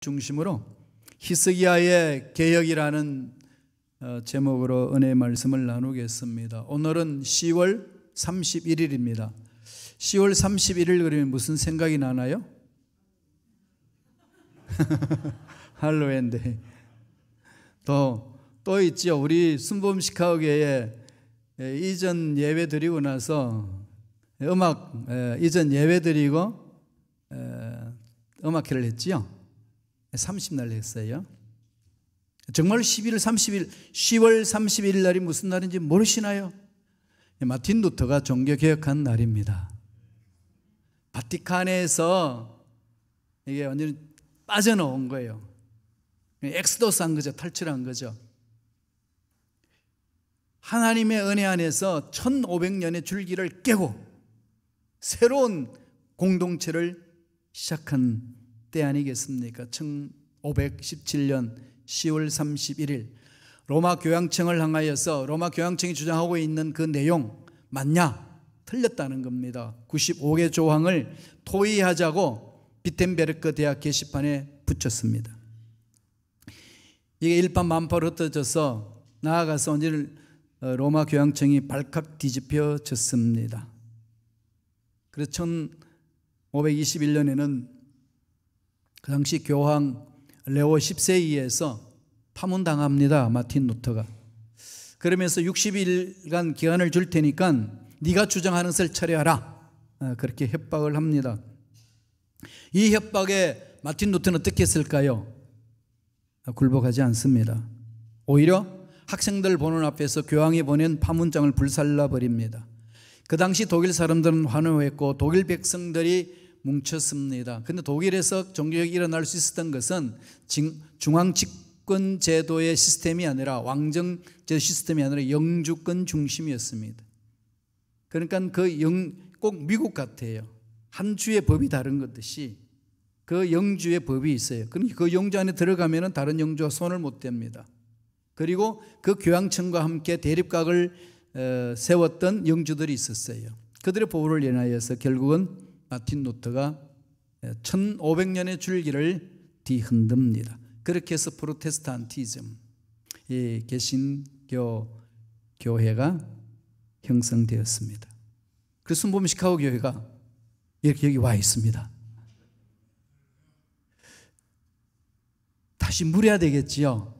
중심으로 히스기야의 개혁이라는 제목으로 은혜의 말씀을 나누겠습니다. 오늘은 10월 31일입니다. 10월 31일 그러면 무슨 생각이 나나요? 할로윈데이. 또 있죠. 우리 순복음 시카고교회에 이전 예배 드리고 나서 이전 예배 드리고 음악회를 했지요. 30날 했어요. 정말 10월 30일 날이 무슨 날인지 모르시나요? 마틴 루터가 종교개혁한 날입니다. 바티칸에서 이게 완전히 빠져나온 거예요. 엑스도스 한 거죠. 탈출한 거죠. 하나님의 은혜 안에서 1500년의 줄기를 깨고 새로운 공동체를 시작한 때 아니겠습니까? 1517년 10월 31일 로마 교황청을 향하여서 로마 교황청이 주장하고 있는 그 내용 맞냐? 틀렸다는 겁니다. 95개 조항을 토의하자고 비텐베르크 대학 게시판에 붙였습니다. 이게 일파만파로 흩어져서 나아가서 오늘 로마 교황청이 발칵 뒤집혀졌습니다. 그래서 1521년에는 그 당시 교황 레오 10세에 의해서 파문당합니다. 마틴 루터가. 그러면서 60일간 기간을 줄 테니까 네가 주장하는 것을 처리하라. 그렇게 협박을 합니다. 이 협박에 마틴 루터는 어떻게 했을까요? 굴복하지 않습니다. 오히려 학생들 보는 앞에서 교황이 보낸 파문장을 불살라버립니다. 그 당시 독일 사람들은 환호했고 독일 백성들이 뭉쳤습니다. 그런데 독일에서 종교개혁이 일어날 수 있었던 것은 중앙집권 제도의 시스템이 아니라 왕정제 시스템이 아니라 영주권 중심이었습니다. 그러니까 꼭 미국 같아요. 한 주의 법이 다른 것듯이 그 영주의 법이 있어요. 그러니까 그 영주 안에 들어가면 다른 영주와 손을 못 댑니다. 그리고 그 교황청과 함께 대립각을 세웠던 영주들이 있었어요. 그들의 보호를 인하여서 결국은 마틴 루터가 1500년의 줄기를 뒤흔듭니다. 그렇게 해서 프로테스탄티즘, 이 개신교 교회가 형성되었습니다. 그래서 순복음 시카고 교회가 이렇게 여기 와 있습니다. 다시 물어야 되겠지요.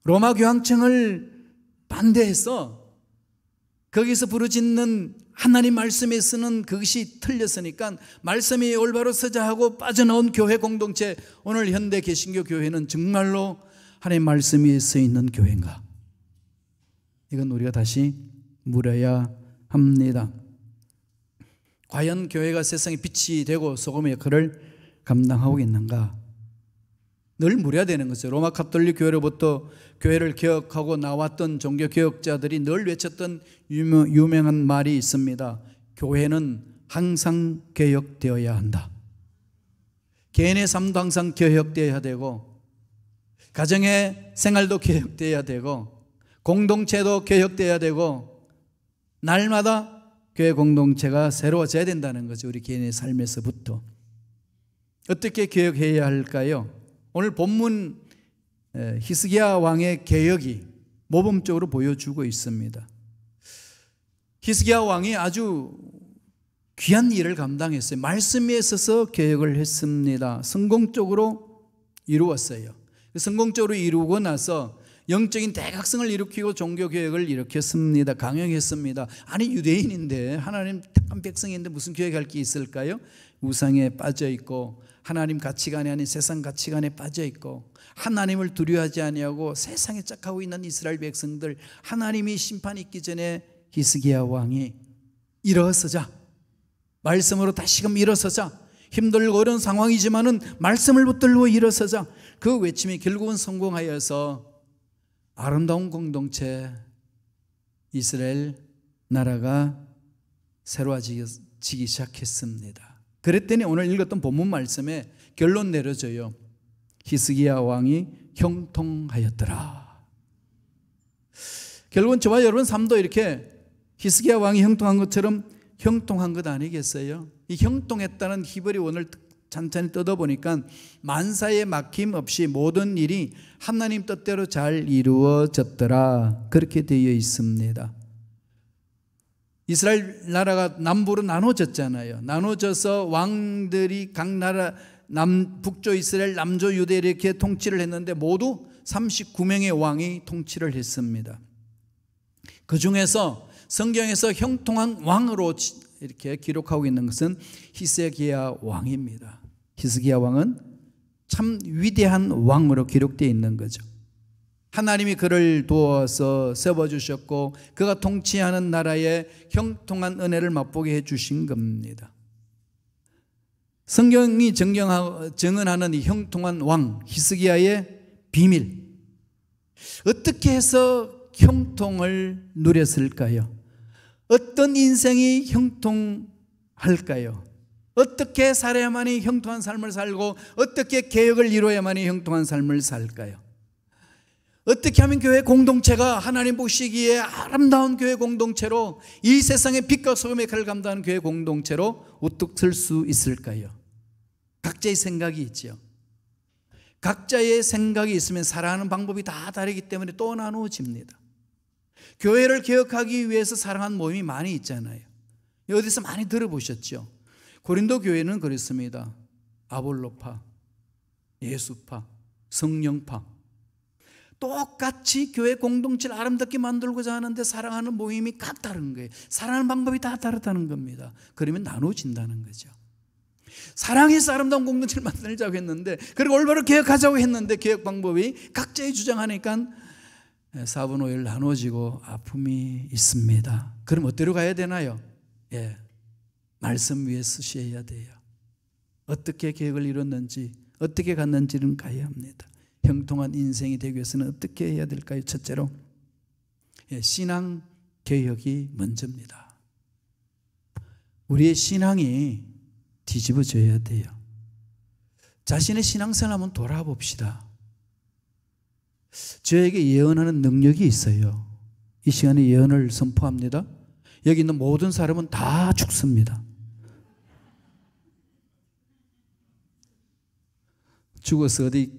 로마 교황청을 반대해서 거기서 부르짖는 하나님 말씀에 쓰는 그것이 틀렸으니까 말씀이 올바로 서자 하고 빠져나온 교회 공동체, 오늘 현대 개신교 교회는 정말로 하나님 말씀이 써 있는 교회인가? 이건 우리가 다시 물어야 합니다. 과연 교회가 세상의 빛이 되고 소금의 역할을 감당하고 있는가? 늘 물어야 되는 거죠. 로마 가톨릭 교회로부터 교회를 개혁하고 나왔던 종교개혁자들이 늘 외쳤던 유명한 말이 있습니다. 교회는 항상 개혁되어야 한다. 개인의 삶도 항상 개혁되어야 되고, 가정의 생활도 개혁되어야 되고, 공동체도 개혁되어야 되고, 날마다 교회 공동체가 새로워져야 된다는 거죠. 우리 개인의 삶에서부터. 어떻게 개혁해야 할까요? 오늘 본문 히스기야 왕의 개혁이 모범적으로 보여주고 있습니다. 히스기야 왕이 아주 귀한 일을 감당했어요. 말씀에 있어서 개혁을 했습니다. 성공적으로 이루었어요. 성공적으로 이루고 나서 영적인 대각성을 일으키고 종교개혁을 일으켰습니다. 강행했습니다. 아니, 유대인인데, 하나님 택한 백성인데 무슨 개혁할 게 있을까요? 우상에 빠져있고 하나님 가치관이 아닌 세상 가치관에 빠져있고 하나님을 두려워하지 아니하고 세상에 짝하고 있는 이스라엘 백성들, 하나님이 심판이 있기 전에 히스기야 왕이 일어서자, 말씀으로 다시금 일어서자, 힘들고 어려운 상황이지만은 말씀을 붙들고 일어서자, 그 외침이 결국은 성공하여서 아름다운 공동체 이스라엘 나라가 새로워지기 시작했습니다. 그랬더니 오늘 읽었던 본문 말씀에 결론 내려져요. 히스기야 왕이 형통하였더라. 결국은 저와 여러분 삶도 이렇게 히스기야 왕이 형통한 것처럼 형통한 것 아니겠어요? 이 형통했다는 히브리 원어를 찬찬히 뜯어보니까 만사에 막힘 없이 모든 일이 하나님 뜻대로 잘 이루어졌더라. 그렇게 되어 있습니다. 이스라엘 나라가 남부로 나눠졌잖아요. 나눠져서 왕들이 각 나라 북조 이스라엘, 남조 유대 이렇게 통치를 했는데 모두 39명의 왕이 통치를 했습니다. 그 중에서 성경에서 형통한 왕으로 이렇게 기록하고 있는 것은 히스기야 왕입니다. 히스기야 왕은 참 위대한 왕으로 기록되어 있는 거죠. 하나님이 그를 도와서 세워주셨고 그가 통치하는 나라에 형통한 은혜를 맛보게 해주신 겁니다. 성경이 증언하는 이 형통한 왕 히스기야의 비밀, 어떻게 해서 형통을 누렸을까요? 어떤 인생이 형통할까요? 어떻게 살아야만이 형통한 삶을 살고 어떻게 개혁을 이루어야만이 형통한 삶을 살까요? 어떻게 하면 교회 공동체가 하나님 보시기에 아름다운 교회 공동체로, 이 세상의 빛과 소금의 역할을 감당하는 교회 공동체로 우뚝 설 수 있을까요? 각자의 생각이 있죠. 각자의 생각이 있으면 살아가는 방법이 다 다르기 때문에 또 나누어집니다. 교회를 개혁하기 위해서 살아가는 모임이 많이 있잖아요. 어디서 많이 들어보셨죠? 고린도 교회는 그렇습니다. 아볼로파, 예수파, 성령파, 똑같이 교회 공동체를 아름답게 만들고자 하는데 살아가는 모임이 각 다른 거예요. 살아가는 방법이 다 다르다는 겁니다. 그러면 나눠진다는 거죠. 사랑해서 아름다운 공동체를 만들자고 했는데, 그리고 올바로 개혁하자고 했는데 개혁 방법이 각자의 주장하니까 4분 5일 나눠지고 아픔이 있습니다. 그럼 어디로 가야 되나요? 말씀 위에 쓰셔야 돼요. 어떻게 개혁을 이뤘는지, 어떻게 갔는지는 가야 합니다. 형통한 인생이 되기 위해서는 어떻게 해야 될까요? 첫째로 신앙 개혁이 먼저입니다. 우리의 신앙이 뒤집어져야 돼요. 자신의 신앙생활 한번 돌아봅시다. 저에게 예언하는 능력이 있어요. 이 시간에 예언을 선포합니다. 여기 있는 모든 사람은 다 죽습니다. 죽어서 어디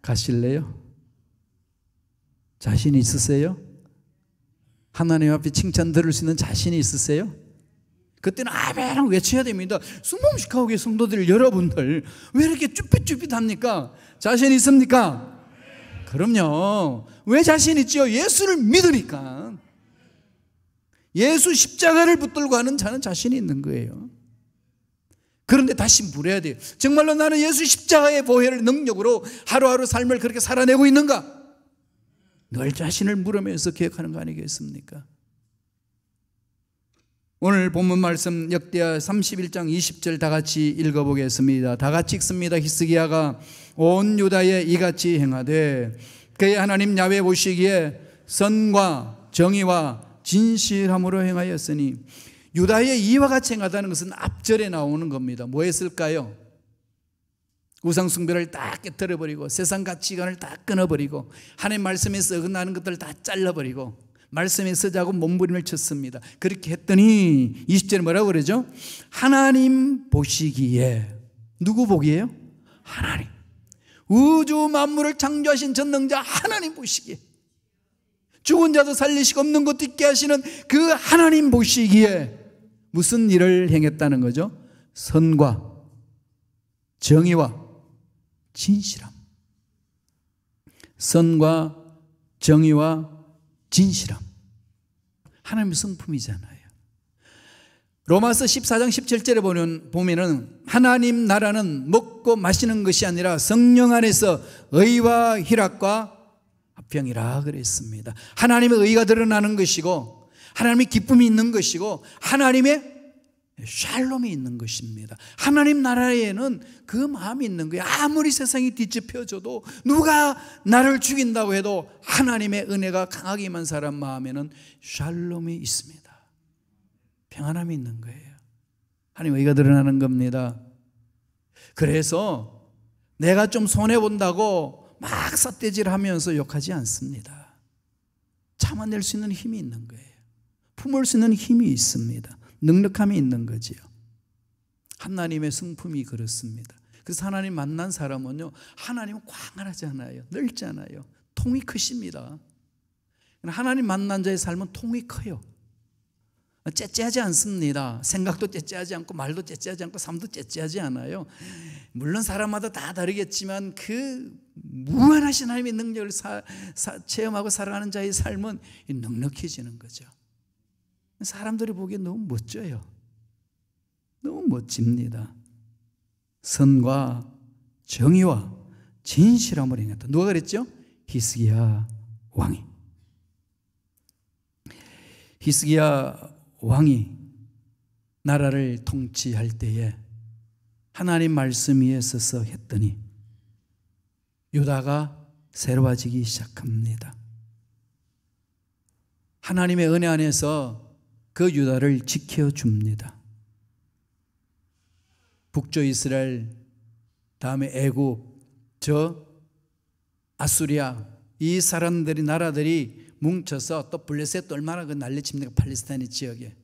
가실래요? 자신 있으세요? 하나님 앞에 칭찬 들을 수 있는 자신이 있으세요? 그때는 아멘 외쳐야 됩니다. 숨없이 하고 계신 성도들 여러분들 왜 이렇게 쭈삣쭈삣합니까? 자신 있습니까? 그럼요. 왜 자신 있죠? 예수를 믿으니까. 예수 십자가를 붙들고 하는 자는 자신이 있는 거예요. 그런데 다시 물어야 돼요. 정말로 나는 예수 십자가의 보혈의 능력으로 하루하루 삶을 그렇게 살아내고 있는가? 늘 자신을 물으면서 기억하는 거 아니겠습니까? 오늘 본문 말씀 역대하 31장 20절 다 같이 읽어보겠습니다. 다 같이 읽습니다. 히스기야가 온 유다에 이같이 행하되 그의 하나님 야훼 보시기에 선과 정의와 진실함으로 행하였으니, 유다에 이와 같이 행하다는 것은 앞절에 나오는 겁니다. 뭐 했을까요? 우상 숭배를 다 깨뜨려버리고 세상 가치관을 다 끊어버리고 하나님 말씀에서 어긋나는 것들을 다 잘라버리고 말씀에 서자고 몸부림을 쳤습니다. 그렇게 했더니 20절에 뭐라고 그러죠? 하나님 보시기에, 누구 보기에요? 하나님, 우주 만물을 창조하신 전능자 하나님 보시기에, 죽은 자도 살리시고 없는 것도 있게 하시는 그 하나님 보시기에 무슨 일을 행했다는 거죠? 선과 정의와 진실함. 선과 정의와 진실함. 하나님의 성품이잖아요. 로마서 14장 17절에 보면은 하나님 나라는 먹고 마시는 것이 아니라 성령 안에서 의와 희락과 화평이라 그랬습니다. 하나님의 의가 드러나는 것이고 하나님의 기쁨이 있는 것이고 하나님의 샬롬이 있는 것입니다. 하나님 나라에는 그 마음이 있는 거예요. 아무리 세상이 뒤집혀져도 누가 나를 죽인다고 해도 하나님의 은혜가 강하게 임한 사람 마음에는 샬롬이 있습니다. 평안함이 있는 거예요. 하나님의 의가 드러나는 겁니다. 그래서 내가 좀 손해본다고 막 삿대질하면서 욕하지 않습니다. 참아낼 수 있는 힘이 있는 거예요. 품을 수 있는 힘이 있습니다. 능력함이 있는 거지요. 하나님의 성품이 그렇습니다. 그래서 하나님 만난 사람은요, 하나님은 광활하잖아요. 넓잖아요. 통이 크십니다. 하나님 만난 자의 삶은 통이 커요. 째째하지 않습니다. 생각도 째째하지 않고 말도 째째하지 않고 삶도 째째하지 않아요. 물론 사람마다 다 다르겠지만 그 무한하신 하나님의 능력을 체험하고 살아가는 자의 삶은 넉넉해지는 거죠. 사람들이 보기에 너무 멋져요. 너무 멋집니다. 선과 정의와 진실함으로 행했다. 누가 그랬죠? 히스기야 왕이. 히스기야 왕이 나라를 통치할 때에 하나님 말씀 위에 서서 했더니 유다가 새로워지기 시작합니다. 하나님의 은혜 안에서 그 유다를 지켜줍니다. 북조 이스라엘, 다음에 애굽, 아수리아, 이 사람들이, 나라들이 뭉쳐서 또 블레셋 얼마나 그 난리칩니까? 팔레스타인 지역에.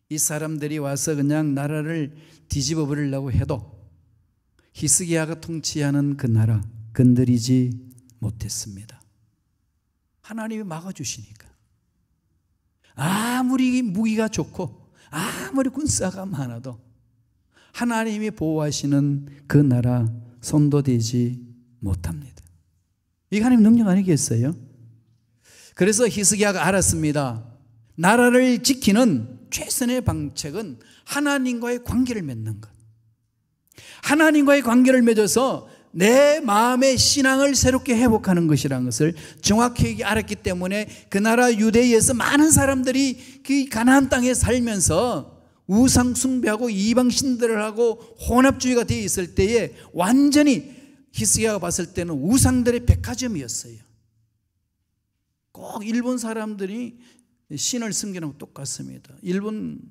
이 사람들이 와서 그냥 나라를 뒤집어 버리려고 해도 히스기야가 통치하는 그 나라 건드리지 못했습니다. 하나님이 막아주시니까. 아무리 무기가 좋고 아무리 군사가 많아도 하나님이 보호하시는 그 나라 손도 대지 못합니다. 이게 하나님 능력 아니겠어요? 그래서 히스기야가 알았습니다. 나라를 지키는 최선의 방책은 하나님과의 관계를 맺는 것. 하나님과의 관계를 맺어서 내 마음의 신앙을 새롭게 회복하는 것이라는 것을 정확히 알았기 때문에 그 나라 유대에서 많은 사람들이 그 가나안 땅에 살면서 우상 숭배하고 이방 신들을 하고 혼합주의가 되어 있을 때에 완전히 히스기야가 봤을 때는 우상들의 백화점이었어요. 꼭 일본 사람들이 신을 섬기는 거 똑같습니다. 일본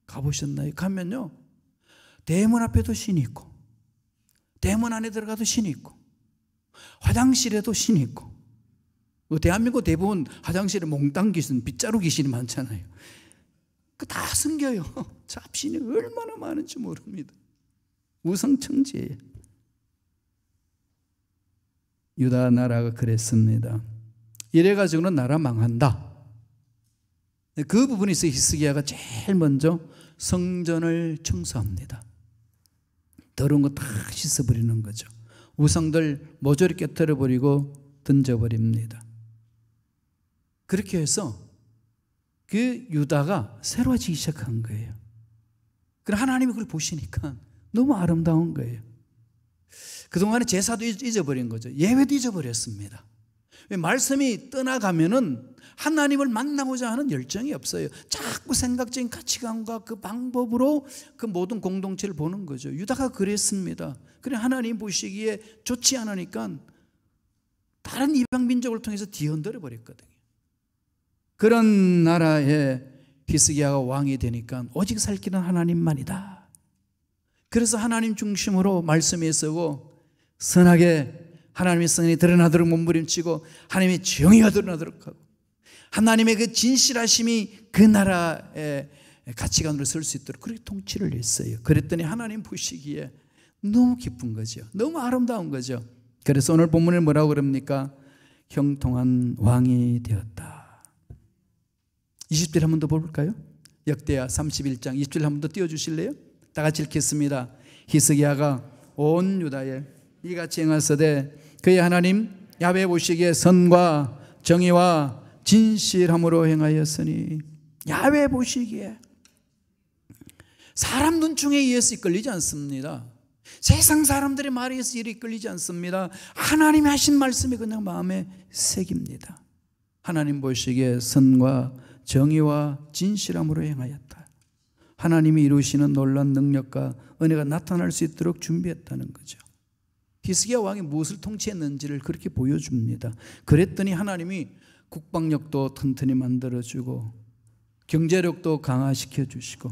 가보셨나요? 가면요, 대문 앞에도 신이 있고 대문 안에 들어가도 신이 있고 화장실에도 신이 있고, 대한민국 대부분 화장실에 몽땅 귀신, 빗자루 귀신이 많잖아요. 그 다 숨겨요. 잡신이 얼마나 많은지 모릅니다. 우상청지예요. 유다 나라가 그랬습니다. 이래가지고는 나라 망한다. 그 부분에서 히스기야가 제일 먼저 성전을 청소합니다. 더러운 거 다 씻어버리는 거죠. 우상들 모조리 깨뜨려버리고 던져버립니다. 그렇게 해서 그 유다가 새로워지기 시작한 거예요. 그럼 하나님이 그걸 보시니까 너무 아름다운 거예요. 그동안에 제사도 잊어버린 거죠. 예배도 잊어버렸습니다. 말씀이 떠나가면은 하나님을 만나보자 하는 열정이 없어요. 자꾸 생각적인 가치관과 그 방법으로 그 모든 공동체를 보는 거죠. 유다가 그랬습니다. 그래 하나님 보시기에 좋지 않으니까 다른 이방 민족을 통해서 뒤흔들어 버렸거든요. 그런 나라에 히스기야가 왕이 되니까 오직 살 길은 하나님만이다. 그래서 하나님 중심으로 말씀에 서고 선하게 하나님의 성이 드러나도록 몸부림치고 하나님의 정의가 드러나도록 하고 하나님의 그 진실하심이 그 나라의 가치관으로 설 수 있도록 그렇게 통치를 했어요. 그랬더니 하나님 보시기에 너무 기쁜 거죠. 너무 아름다운 거죠. 그래서 오늘 본문에 뭐라고 그럽니까? 형통한 왕이 되었다. 20절 한 번 더 볼까요? 역대하 31장 20절 한 번 더 띄워주실래요? 다 같이 읽겠습니다. 히스기야가 온 유다에 이같이 행하사대 그의 하나님 야훼 보시기에 선과 정의와 진실함으로 행하였으니, 야훼 보시기에 사람 눈총에 의해서 이끌리지 않습니다. 세상 사람들의 말에 의해서 일이 이끌리지 않습니다. 하나님이 하신 말씀이 그냥 마음에 새깁니다. 하나님 보시기에 선과 정의와 진실함으로 행하였다. 하나님이 이루시는 놀라운 능력과 은혜가 나타날 수 있도록 준비했다는 거죠. 히스기야 왕이 무엇을 통치했는지를 그렇게 보여줍니다. 그랬더니 하나님이 국방력도 튼튼히 만들어주고 경제력도 강화시켜 주시고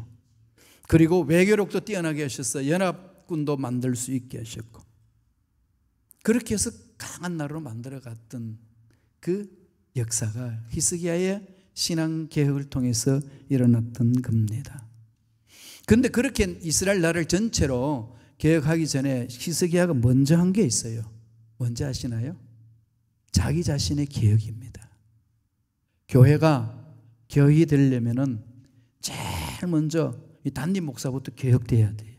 그리고 외교력도 뛰어나게 하셔서 연합군도 만들 수 있게 하셨고 그렇게 해서 강한 나라로 만들어갔던 그 역사가 히스기야의 신앙개혁을 통해서 일어났던 겁니다. 그런데 그렇게 이스라엘 나라를 전체로 개혁하기 전에 히스기야가 먼저 한 게 있어요. 뭔지 아시나요? 자기 자신의 개혁입니다. 교회가 개혁이 되려면은 제일 먼저 이 담임 목사부터 개혁돼야 돼요.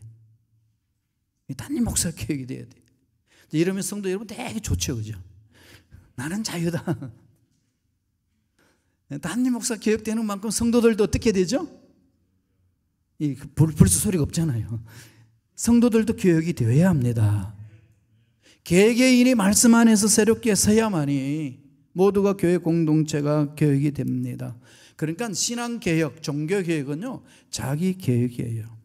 이 담임 목사 개혁이 돼야 돼요. 이러면 성도 여러분 되게 좋죠, 그죠? 나는 자유다. 담임 목사 개혁되는 만큼 성도들도 어떻게 되죠? 이 불수 소리가 없잖아요. 성도들도 개혁이 되어야 합니다. 개개인이 말씀 안에서 새롭게 서야만이 모두가 교회 공동체가 개혁이 됩니다. 그러니까 신앙개혁, 종교개혁은요, 자기 개혁이에요.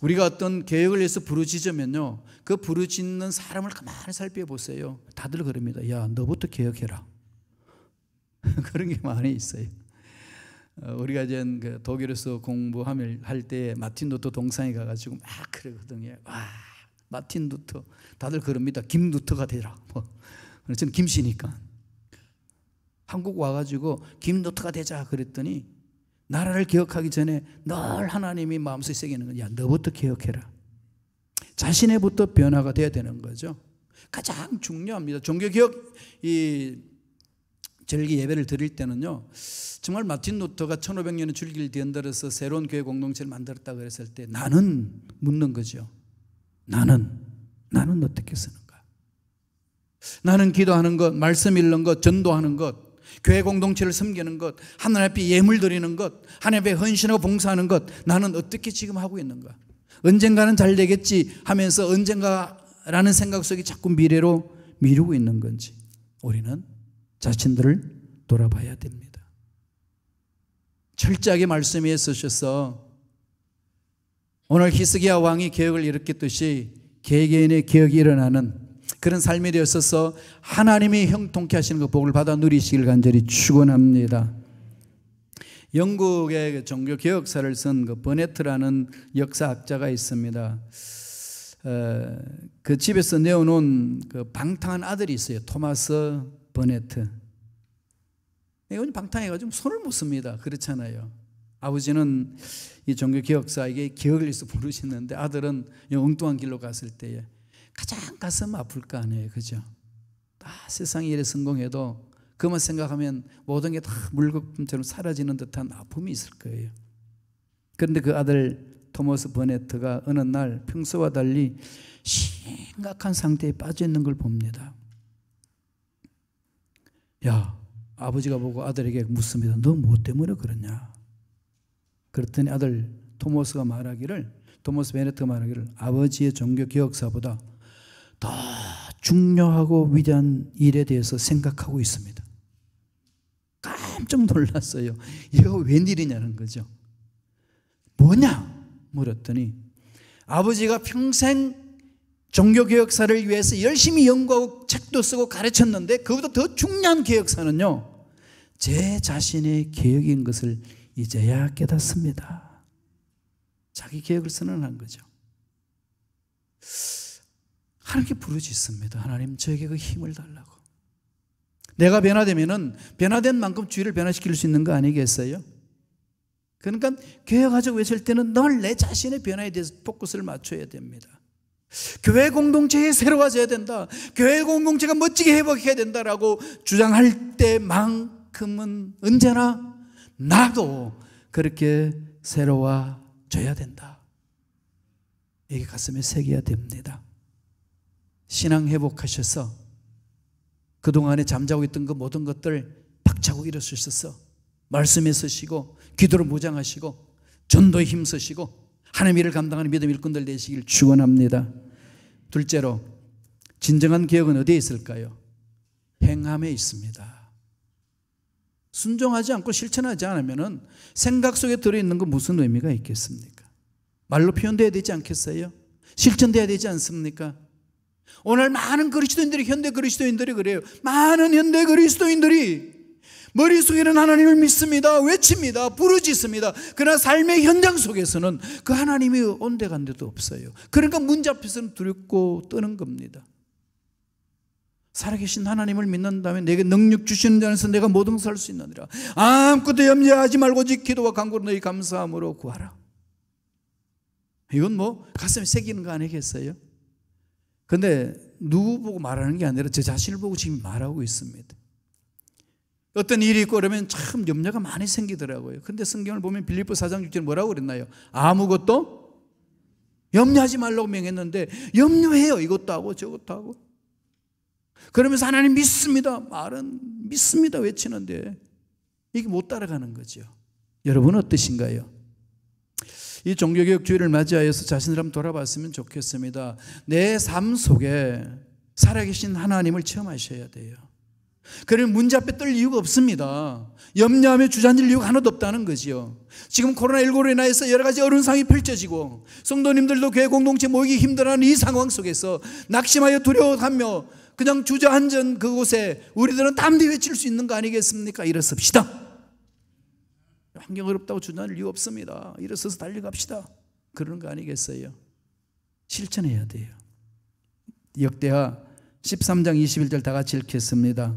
우리가 어떤 개혁을 위해서 부르짖으면요, 그 부르짖는 사람을 가만히 살펴보세요. 다들 그럽니다. 야, 너부터 개혁해라. 그런 게 많이 있어요. 우리가 전 독일에서 공부할 때 마틴 루터 동상에 가가지고 막 그러거든요. 와, 마틴 루터. 다들 그럽니다. 김 루터가 되라. 저는 김씨니까. 한국 와가지고 김 루터가 되자 그랬더니 나라를 개혁하기 전에 늘 하나님이 마음속에 새기는 거야. 너부터 개혁해라. 자신의부터 변화가 돼야 되는 거죠. 가장 중요합니다. 종교개혁 절기 예배를 드릴 때는요, 정말 마틴 루터가 1500년의 줄기를 뒤흔들어서 새로운 교회 공동체를 만들었다고 그랬을 때 나는 묻는 거죠. 나는 어떻게 쓰는가? 나는 기도하는 것, 말씀 읽는 것, 전도하는 것, 교회 공동체를 섬기는 것, 하나님 앞에 예물 드리는 것, 하나님 앞에 헌신하고 봉사하는 것, 나는 어떻게 지금 하고 있는가? 언젠가는 잘 되겠지 하면서 언젠가라는 생각 속에 자꾸 미래로 미루고 있는 건지 우리는 자신들을 돌아봐야 됩니다. 철저하게 말씀 위에 서셔서 오늘 히스기야 왕이 개혁을 일으켰듯이 개개인의 개혁이 일어나는 그런 삶이 되었어서 하나님이 형통케 하시는 그 복을 받아 누리시길 간절히 축원합니다. 영국의 종교 개혁사를 쓴 그 버네트라는 역사학자가 있습니다. 그 집에서 내어놓은 그 방탕한 아들이 있어요. 토마스 버네트. 이건 방탕해가지고 손을 못 씁니다. 그렇잖아요. 아버지는 이 종교 개혁사에게 개혁을 위해서 부르시는데 아들은 엉뚱한 길로 갔을 때에 가장 가슴 아플 거 아니에요. 그죠? 다 세상에 이래 성공해도 그만 생각하면 모든 게 다 물거품처럼 사라지는 듯한 아픔이 있을 거예요. 그런데 그 아들 토마스 버네트가 어느 날 평소와 달리 심각한 상태에 빠져 있는 걸 봅니다. 야, 아버지가 보고 아들에게 묻습니다. 너 뭐 때문에 그러냐? 그랬더니 아들 토마스 베네트가 말하기를 아버지의 종교 개혁사보다 더 중요하고 위대한 일에 대해서 생각하고 있습니다. 깜짝 놀랐어요. 이거 웬일이냐는 거죠. 뭐냐? 물었더니 아버지가 평생 종교개혁사를 위해서 열심히 연구하고 책도 쓰고 가르쳤는데 그보다 더 중요한 개혁사는요, 제 자신의 개혁인 것을 이제야 깨닫습니다. 자기 개혁을 선언한 거죠. 하나님께 부르짖습니다. 하나님, 저에게 그 힘을 달라고. 내가 변화되면은 변화된 만큼 주위를 변화시킬 수 있는 거 아니겠어요? 그러니까 개혁하자고 외칠 때는 늘 내 자신의 변화에 대해서 포커스를 맞춰야 됩니다. 교회 공동체에 새로워져야 된다, 교회 공동체가 멋지게 회복해야 된다라고 주장할 때만큼은 언제나 나도 그렇게 새로워져야 된다. 이게 가슴에 새겨야 됩니다. 신앙 회복하셔서 그동안에 잠자고 있던 그 모든 것들 박차고 일어서셔서 말씀에 서시고 기도로 무장하시고 전도에 힘쓰시고 하나님 일을 감당하는 믿음 일꾼들 되시길 축원합니다. 둘째로, 진정한 개혁은 어디에 있을까요? 행함에 있습니다. 순종하지 않고 실천하지 않으면 생각 속에 들어있는 건 무슨 의미가 있겠습니까? 말로 표현돼야 되지 않겠어요? 실천돼야 되지 않습니까? 오늘 많은 그리스도인들이, 현대 그리스도인들이 그래요. 많은 현대 그리스도인들이 머릿속에는 하나님을 믿습니다, 외칩니다, 부르짖습니다. 그러나 삶의 현장 속에서는 그 하나님이 온데간데도 없어요. 그러니까 문제 앞에서는 두렵고 떠는 겁니다. 살아계신 하나님을 믿는다면 내게 능력 주시는 자 안에서 내가 모든 것을 할 수 있느니라. 아무것도 염려하지 말고 오직 기도와 간구로 너희 감사함으로 구하라. 이건 뭐 가슴에 새기는 거 아니겠어요? 근데 누구 보고 말하는 게 아니라 저 자신을 보고 지금 말하고 있습니다. 어떤 일이 있고 그러면 참 염려가 많이 생기더라고요. 근데 성경을 보면 빌립보 4장 6절에 뭐라고 그랬나요? 아무것도 염려하지 말라고 명했는데 염려해요. 이것도 하고 저것도 하고. 그러면서 하나님 믿습니다. 말은 믿습니다 외치는데 이게 못 따라가는 거죠. 여러분은 어떠신가요? 이 종교개혁 주일을 맞이하여서 자신을 한번 돌아봤으면 좋겠습니다. 내 삶 속에 살아계신 하나님을 체험하셔야 돼요. 그러면 문제 앞에 떨 이유가 없습니다. 염려하며 주저앉을 이유가 하나도 없다는 거죠. 지금 코로나19로 인해서 여러 가지 어려운 상황이 펼쳐지고 성도님들도 교회 공동체 모이기 힘들어하는 이 상황 속에서 낙심하여 두려워하며 그냥 주저앉은 그곳에 우리들은 땀띠 외칠 수 있는 거 아니겠습니까? 일어섭시다. 환경 어렵다고 주저앉을 이유 없습니다. 일어서서 달려갑시다. 그러는 거 아니겠어요? 실천해야 돼요. 역대하 13장 21절 다 같이 읽겠습니다.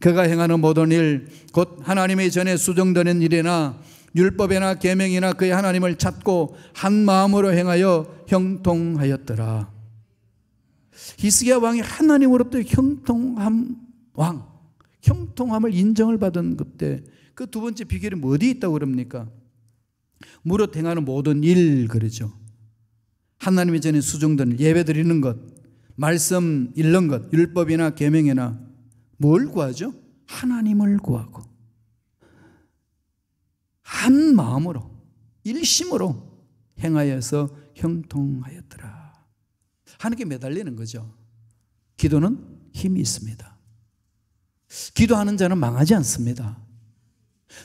그가 행하는 모든 일 곧 하나님의 전에 수정되는 일이나 율법이나 계명이나 그의 하나님을 찾고 한 마음으로 행하여 형통하였더라. 히스기야 왕이 하나님으로부터 형통함을 인정을 받은 그때 그 두 번째 비결이 뭐 어디 있다고 그럽니까? 무릇 행하는 모든 일 그러죠. 하나님의 전에 수정되는 예배 드리는 것, 말씀 읽는 것, 율법이나 계명이나 뭘 구하죠? 하나님을 구하고 한 마음으로 일심으로 행하여서 형통하였더라. 하나님께 매달리는 거죠. 기도는 힘이 있습니다. 기도하는 자는 망하지 않습니다.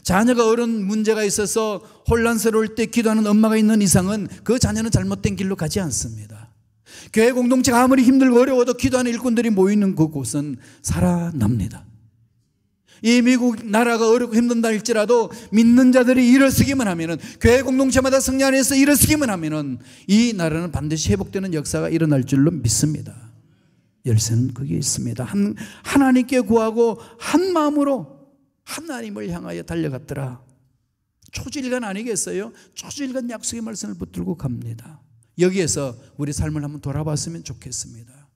자녀가 어려운 문제가 있어서 혼란스러울 때 기도하는 엄마가 있는 이상은 그 자녀는 잘못된 길로 가지 않습니다. 교회 공동체가 아무리 힘들고 어려워도 기도하는 일꾼들이 모이는 그곳은 살아납니다. 이 미국 나라가 어렵고 힘든다 할지라도 믿는 자들이 일어서기만 하면은, 교회 공동체마다 성령 안에서 일어서기만 하면은 이 나라는 반드시 회복되는 역사가 일어날 줄로 믿습니다. 열쇠는 거기에 있습니다. 하나님께 구하고 한 마음으로 하나님을 향하여 달려갔더라. 초지일간 아니겠어요? 초지일간 약속의 말씀을 붙들고 갑니다. 여기에서 우리 삶을 한번 돌아봤으면 좋겠습니다.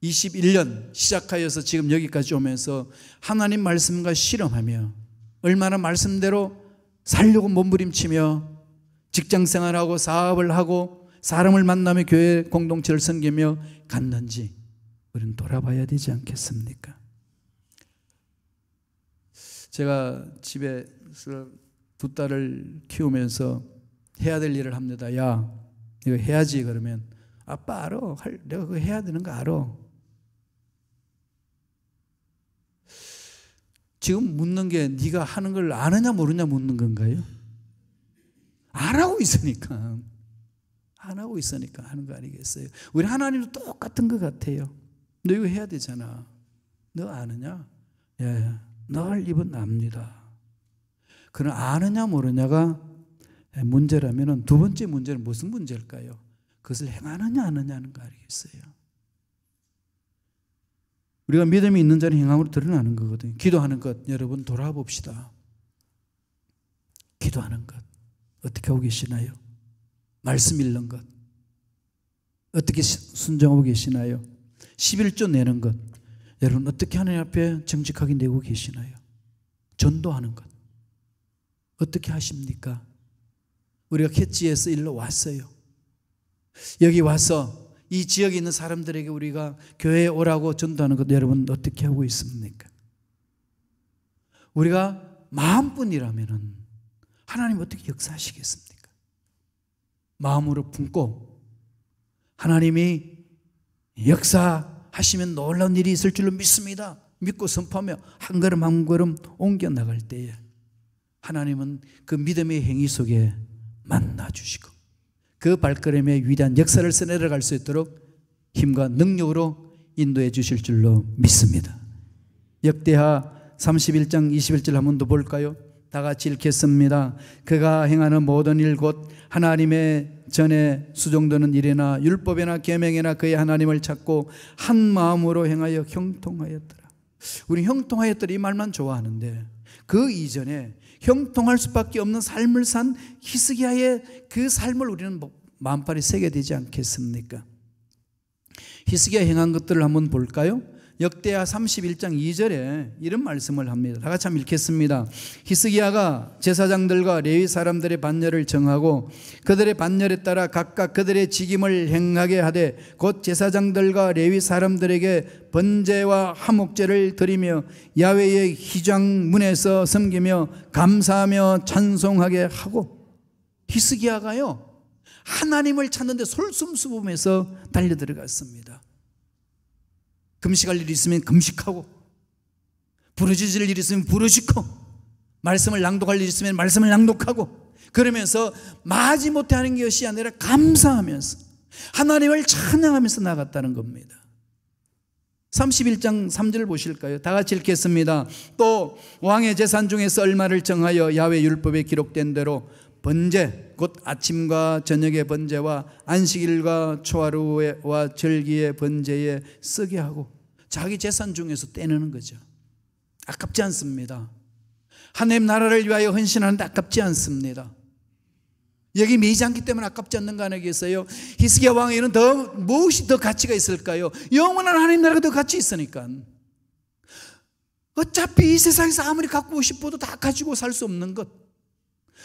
2021년 시작하여서 지금 여기까지 오면서 하나님 말씀과 실험하며 얼마나 말씀대로 살려고 몸부림치며 직장생활하고 사업을 하고 사람을 만나며 교회 공동체를 섬기며 갔는지 우리는 돌아봐야 되지 않겠습니까? 제가 집에서 두 딸을 키우면서 해야 될 일을 합니다. 야, 이거 해야지. 그러면 아빠 알아. 내가 그거 해야 되는 거 알아. 지금 묻는 게 네가 하는 걸 아느냐 모르냐 묻는 건가요? 안 하고 있으니까. 안 하고 있으니까 하는 거 아니겠어요? 우리 하나님도 똑같은 것 같아요. 너 이거 해야 되잖아. 너 아느냐? 예, 널 입은 압니다. 그럼 아느냐 모르냐가 문제라면 두 번째 문제는 무슨 문제일까요? 그것을 행하느냐 안 하느냐는 거 아니겠어요? 우리가 믿음이 있는 자는 행함으로 드러나는 거거든요. 기도하는 것, 여러분 돌아봅시다. 기도하는 것 어떻게 하고 계시나요? 말씀 읽는 것 어떻게 순종하고 계시나요? 11조 내는 것 여러분 어떻게 하나님 앞에 정직하게 내고 계시나요? 전도하는 것 어떻게 하십니까? 우리가 캐치에서 일로 왔어요. 여기 와서 이 지역에 있는 사람들에게 우리가 교회에 오라고 전도하는 것 여러분 어떻게 하고 있습니까? 우리가 마음뿐이라면 하나님 어떻게 역사하시겠습니까? 마음으로 품고 하나님이 역사하시면 놀라운 일이 있을 줄로 믿습니다. 믿고 선포하며 한 걸음 한 걸음 옮겨 나갈 때에 하나님은 그 믿음의 행위 속에 만나주시고 그 발걸음에 위대한 역사를 써내려갈 수 있도록 힘과 능력으로 인도해 주실 줄로 믿습니다. 역대하 31장 21절 한 번 더 볼까요? 다 같이 읽겠습니다. 그가 행하는 모든 일 곧 하나님의 전에 수종되는 일이나 율법이나 계명이나 그의 하나님을 찾고 한 마음으로 행하여 형통하였더라. 우리 형통하였더라 이 말만 좋아하는데 그 이전에 형통할 수밖에 없는 삶을 산 히스기야의 그 삶을 우리는 만팔이 새겨야 되지 않겠습니까? 히스기야 행한 것들을 한번 볼까요? 역대하 31장 2절에 이런 말씀을 합니다. 다 같이 한번 읽겠습니다. 히스기야가 제사장들과 레위 사람들의 반열을 정하고 그들의 반열에 따라 각각 그들의 직임을 행하게 하되 곧 제사장들과 레위 사람들에게 번제와 화목제를 드리며 야훼의 휘장 문에서 섬기며 감사하며 찬송하게 하고, 히스기야가요 하나님을 찾는데 솔선수범해서 달려 들어갔습니다. 금식할 일이 있으면 금식하고, 부르짖을 일이 있으면 부르짖고, 말씀을 낭독할 일이 있으면 말씀을 낭독하고, 그러면서 마지못해 하는 것이 아니라 감사하면서 하나님을 찬양하면서 나갔다는 겁니다. 31장 3절 보실까요? 다 같이 읽겠습니다. 또 왕의 제산 중에서 얼마를 정하여 야훼 율법에 기록된 대로 번제, 곧 아침과 저녁의 번제와 안식일과 초하루와 절기의 번제에 쓰게 하고, 자기 재산 중에서 떼내는 거죠. 아깝지 않습니다. 하나님 나라를 위하여 헌신하는데 아깝지 않습니다. 여기 매이지 않기 때문에 아깝지 않는가 하겠어요? 히스기야 왕에는 무엇이 더 가치가 있을까요? 영원한 하나님 나라가 더 가치 있으니까. 어차피 이 세상에서 아무리 갖고 싶어도 다 가지고 살 수 없는 것,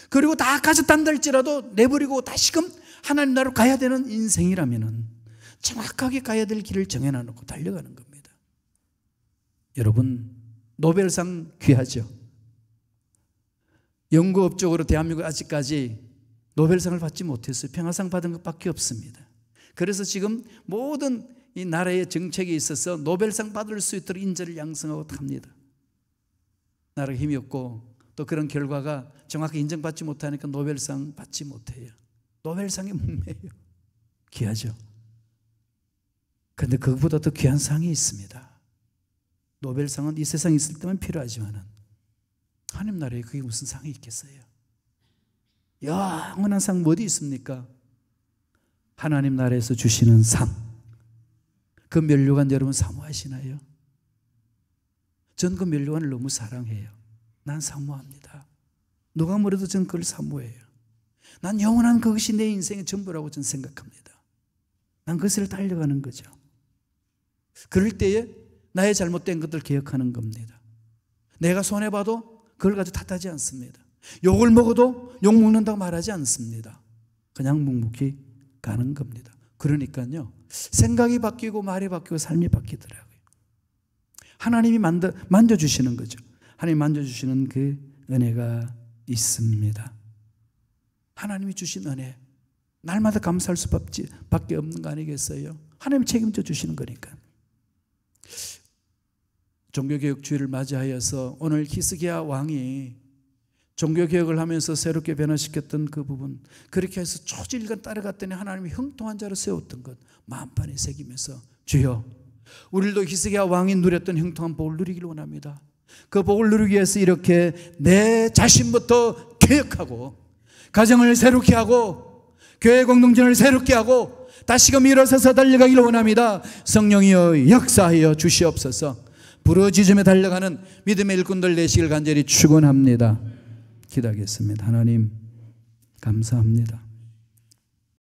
그리고 다 가졌단다 할지라도 내버리고 다시금 하나님 나라로 가야 되는 인생이라면 정확하게 가야 될 길을 정해놔놓고 달려가는 겁니다. 여러분, 노벨상 귀하죠. 연구업적으로 대한민국 아직까지 노벨상을 받지 못했어요. 평화상 받은 것밖에 없습니다. 그래서 지금 모든 이 나라의 정책에 있어서 노벨상 받을 수 있도록 인재를 양성하고 합니다. 나라가 힘이 없고 또 그런 결과가 정확히 인정받지 못하니까 노벨상 받지 못해요. 노벨상이 묵매예요. 귀하죠. 그런데 그것보다 더 귀한 상이 있습니다. 노벨상은 이 세상에 있을 때만 필요하지만 하나님 나라에 그게 무슨 상이 있겠어요? 영원한 상 어디 있습니까? 하나님 나라에서 주시는 상. 그 면류관 여러분 사모하시나요? 전 그 면류관을 너무 사랑해요. 난 사모합니다. 누가 뭐래도 전 그걸 사모해요. 난 영원한 그것이 내 인생의 전부라고 저는 생각합니다. 난 그것을 달려가는 거죠. 그럴 때에 나의 잘못된 것들 기억하는 겁니다. 내가 손해봐도 그걸 가지고 탓하지 않습니다. 욕을 먹어도 욕 먹는다고 말하지 않습니다. 그냥 묵묵히 가는 겁니다. 그러니까요, 생각이 바뀌고 말이 바뀌고 삶이 바뀌더라고요. 하나님이 만져주시는 거죠. 하나님이 만져주시는 그 은혜가 있습니다. 하나님이 주신 은혜, 날마다 감사할 수밖에 없는 거 아니겠어요? 하나님이 책임져 주시는 거니까. 종교개혁주의를 맞이하여서 오늘 히스기야 왕이 종교개혁을 하면서 새롭게 변화시켰던 그 부분, 그렇게 해서 초질간 따라갔더니 하나님이 형통한 자로 세웠던 것 만판에 새기면서, 주여 우리도 히스기야 왕이 누렸던 형통한 복을 누리길 원합니다. 그 복을 누리기 위해서 이렇게 내 자신부터 개혁하고 가정을 새롭게 하고 교회 공동체를 새롭게 하고 다시금 일어서서 달려가기를 원합니다. 성령이여 역사하여 주시옵소서. 부르짖으며 달려가는 믿음의 일꾼들 되시길 간절히 축원합니다. 기도하겠습니다. 하나님 감사합니다.